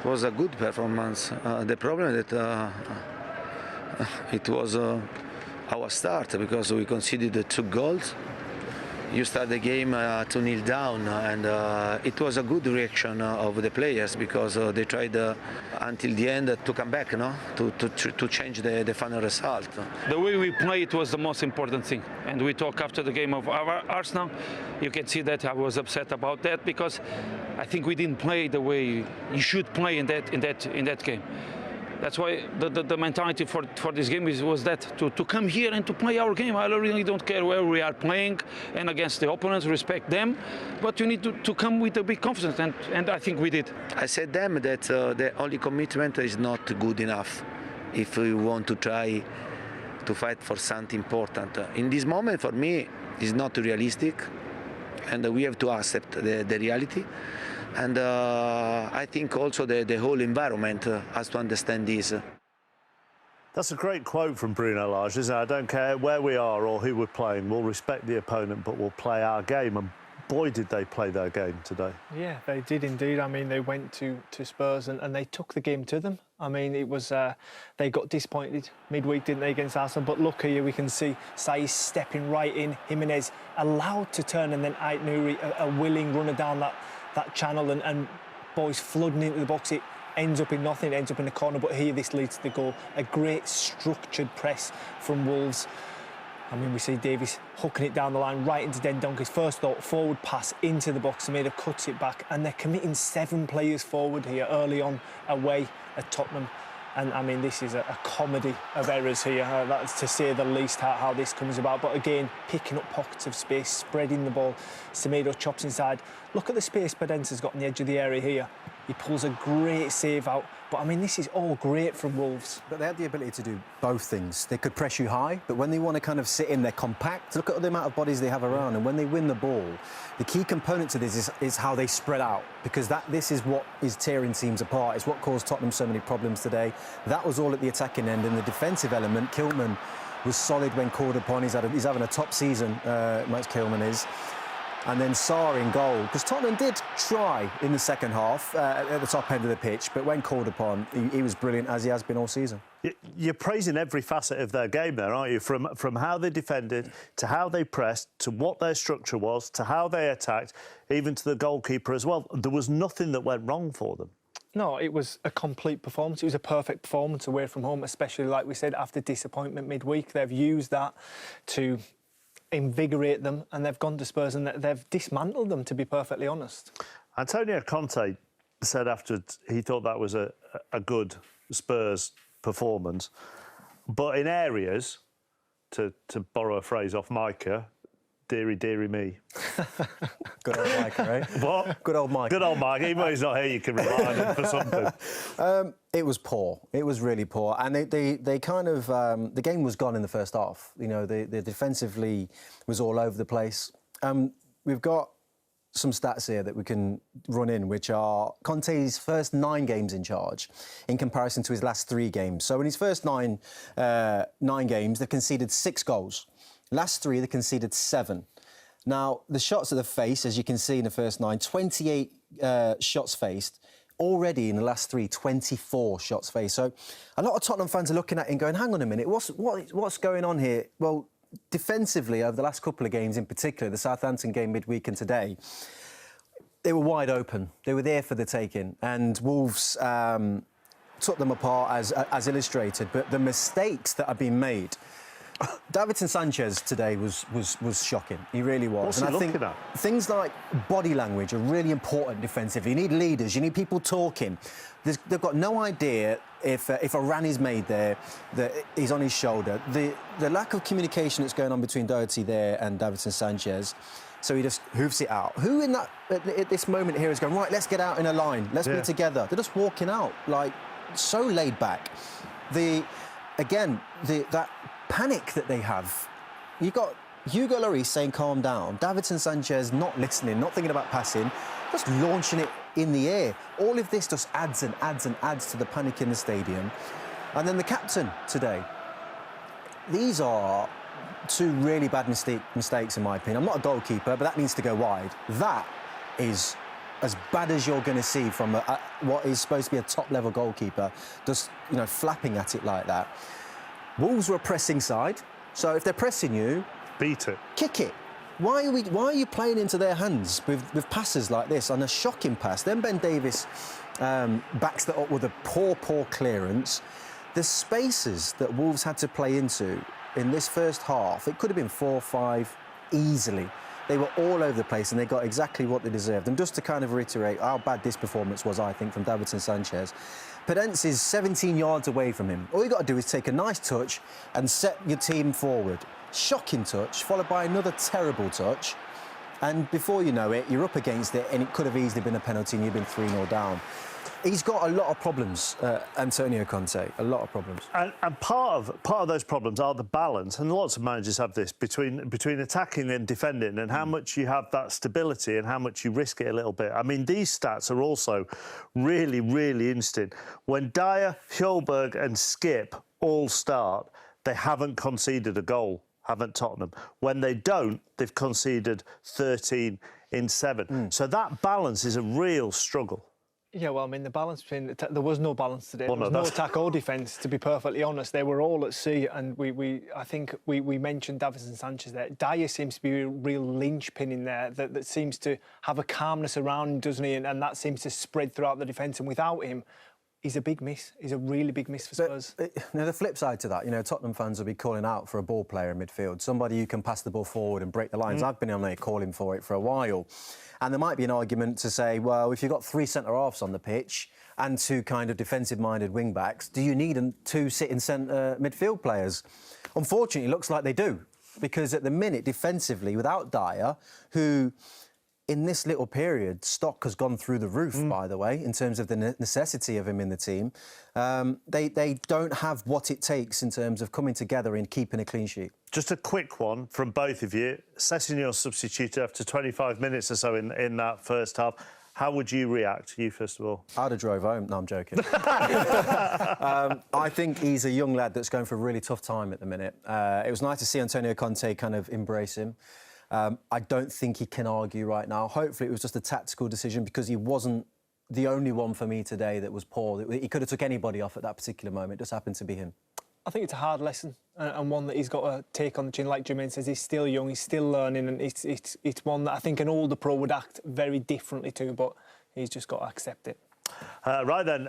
was a good performance. The problem that it was our start, because we conceded 2 goals. You start the game 2-0 down, and it was a good reaction of the players, because they tried until the end to come back, to change the final result. The way we played was the most important thing, and we talk after the game of our Arsenal. You can see that I was upset about that, because I think we didn't play the way you should play in that game. That's why the mentality for this game was that to come here and to play our game. I really don't care where we are playing and against the opponents, respect them, but you need to come with a big confidence, and I think we did. I said them that the only commitment is not good enough if we want to try to fight for something important. In this moment, for me, it's not realistic, and we have to accept the reality. And I think also the whole environment has to understand this. That's a great quote from Bruno Lage, isn't it? I don't care where we are or who we're playing. We'll respect the opponent, but we'll play our game. And boy, did they play their game today. Yeah, they did indeed. I mean, they went to Spurs and they took the game to them. I mean, it was they got disappointed midweek, didn't they, against Arsenal? But look here, we can see Saiss stepping right in, Jimenez allowed to turn, and then Ait Nouri, a willing runner down that channel, and boys flooding into the box. It ends up in nothing, it ends up in the corner, but here this leads to the goal. A great structured press from Wolves. I mean, we see Davies hooking it down the line right into Dendonkey's first thought, forward pass into the box. Semedo cuts it back, and they're committing 7 players forward here early on away at Tottenham. And, I mean, this is a comedy of errors here. That's to say the least how this comes about. But, again, picking up pockets of space, spreading the ball. Semedo chops inside. Look at the space Pedence's got on the edge of the area here. He pulls a great save out. But, I mean, this is all great from Wolves. But they had the ability to do both things. They could press you high, but when they want to kind of sit in, they're compact. Look at the amount of bodies they have around. And when they win the ball, the key component to this is how they spread out, because this is what is tearing teams apart. It's what caused Tottenham so many problems today. That was all at the attacking end. And the defensive element, Kilman was solid when called upon. He's having a top season, Max Kilman is. And then Sarr in goal, because Tottenham did try in the second half at the top end of the pitch, but when called upon, he was brilliant, as he has been all season. You're praising every facet of their game there, aren't you? From how they defended, to how they pressed, to what their structure was, to how they attacked, even to the goalkeeper as well. There was nothing that went wrong for them. No, it was a complete performance. It was a perfect performance away from home, especially, like we said, after disappointment midweek. They've used that to invigorate them, and they've gone to Spurs and they've dismantled them, to be perfectly honest. Antonio Conte said after he thought that was a good Spurs performance, but in areas, to borrow a phrase off Micah, dearie me. Good old Micah, right? What? Good old Micah. Good old Micah. Even though he's not here, you can rely on him for something. It was poor. It was really poor. And they kind of... the game was gone in the first half. You know, the defensively was all over the place. We've got some stats here that we can run in, which are Conte's first 9 games in charge in comparison to his last 3 games. So in his first 9 games, they've conceded 6 goals. Last 3, they conceded 7. Now, the shots at the face, as you can see in the first 9, 28 shots faced. Already in the last 3, 24 shots faced. So a lot of Tottenham fans are looking at it and going, hang on a minute, what's going on here? Well, defensively, over the last couple of games in particular, the Southampton game midweek and today, they were wide open. They were there for the taking. And Wolves took them apart as illustrated. But the mistakes that have been made... Davinson Sanchez today was shocking. He really was. What's he looking at? Things like body language are really important defensively. You need leaders. You need people talking. They've got no idea if a run is made there that he's on his shoulder. The lack of communication that's going on between Doherty there and Davinson Sanchez. So he just hoofs it out. Who in that at this moment here is going, right, let's get out in a line. Let's be together. They're just walking out, like, so laid back. That panic that they have. You've got Hugo Lloris saying calm down, Davinson Sanchez not listening, not thinking about passing, just launching it in the air. All of this just adds and adds and adds to the panic in the stadium. And then the captain today. These are 2 really bad mistakes in my opinion. I'm not a goalkeeper, but that needs to go wide. That is as bad as you're going to see from what is supposed to be a top-level goalkeeper, just, you know, flapping at it like that. Wolves were a pressing side, so if they're pressing you... Beat it. Kick it. Why are you playing into their hands with passes like this on a shocking pass? Then Ben Davies backs that up with a poor clearance. The spaces that Wolves had to play into in this first half, it could have been 4-5 easily. They were all over the place and they got exactly what they deserved. And just to kind of reiterate how bad this performance was, I think, from Davinson Sanchez, Podence is 17 yards away from him. All you got to do is take a nice touch and set your team forward. Shocking touch, followed by another terrible touch. And before you know it, you're up against it and it could have easily been a penalty and you've been 3-0 down. He's got a lot of problems, Antonio Conte, a lot of problems. And part of those problems are the balance, and lots of managers have this, between attacking and defending, and how much you have that stability and how much you risk it a little bit. I mean, these stats are also really, really interesting. When Dyer, Hjulberg and Skip all start, they haven't conceded a goal, haven't Tottenham. When they don't, they've conceded 13 in 7. So that balance is a real struggle. Yeah, well, I mean, the balance between... There was no balance today. Well, there was no attack or defence, to be perfectly honest. They were all at sea, and I think we mentioned Davinson Sanchez there. Dyer seems to be a real linchpin in there that seems to have a calmness around him, doesn't he? And that seems to spread throughout the defence. And without him, he's a big miss. He's a really big miss for Spurs. Now, the flip side to that, you know, Tottenham fans will be calling out for a ball player in midfield, somebody who can pass the ball forward and break the lines. I've been on there calling for it for a while. And there might be an argument to say, well, if you've got 3 centre-halves on the pitch and 2 kind of defensive-minded wing-backs, do you need 2 sitting-centre midfield players? Unfortunately, it looks like they do, because at the minute, defensively, without Dyer, who... in this little period, stock has gone through the roof, by the way, in terms of the necessity of him in the team. They don't have what it takes in terms of coming together and keeping a clean sheet. Just a quick one from both of you. Sessignon substituted after 25 minutes or so in that first half. How would you react? You, first of all. I'd have drove home. No, I'm joking. I think he's a young lad that's going for a really tough time at the minute. It was nice to see Antonio Conte kind of embrace him. I don't think he can argue right now. Hopefully it was just a tactical decision, because he wasn't the only one for me today that was poor. He could have took anybody off at that particular moment. It just happened to be him. I think it's a hard lesson and one that he's got to take on the chin. Like Jermaine says, he's still young, he's still learning, and it's one that I think an older pro would act very differently to, but he's just got to accept it. Right then.